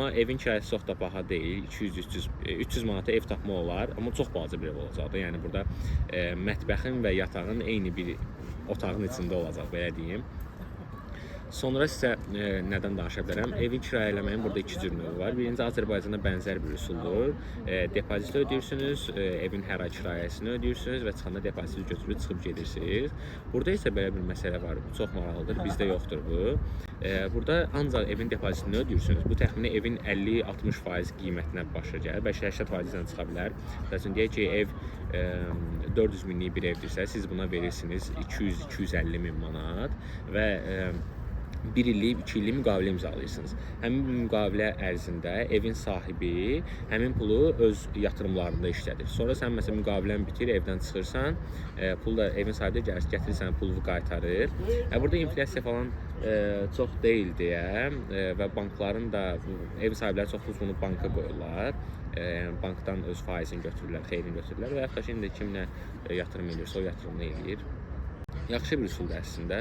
Amma evin kirayəsi çox da baha deyil. 200-300 manata ev tapmaq olar, amma çox balaca bir ev olacaq da. Yəni burada mətbəxin və yatağın eyni bir otağın içində olacaq, belə deyim. Sonra sizə nədən danışa bilərəm? Evin kirayə eləməyin burada iki cür növü var. Birinci, Azərbaycanda bənzər bir üsuldur. Depozit ödəyirsiniz, evin hər ay kirayəsini ödəyirsiniz və çıxanda depoziti götürüb çıxıb gedirsiniz. Burada isə belə bir məsələ var. Bu çox maraqlıdır. Bizdə yoxdur bu. Burada ancaq evin depozitini ödəyirsiniz. Bu təxminən evin 50-60% qiymətinə başa gəlir. Bəlkə 80%-dən çıxa bilər. Məsələn, deyək ki, ev 400 minlik bir evdirsə, siz buna verirsiniz 200-250 min manat və 1 illik, 2 illik müqavilə imzalayırsınız. Həmin bu müqavilə ərzində evin sahibi həmin pulu öz yatırımlarında işlədir. Sonra sən məsələn müqavilən bitir, evdən çıxırsan, pul da evin sahibi gətirir sənə pulu qaytarır. Burada inflyasiya falan çox deyil deyə və bankların da ev sahibləri çox bunu banka qoyurlar. Bankdan öz faizini götürürlər, xeyrini götürürlər və yaxud da şimdi kiminə yatırım edirsə o yatırımını edir. Yaxşı bir üsuldur əslində.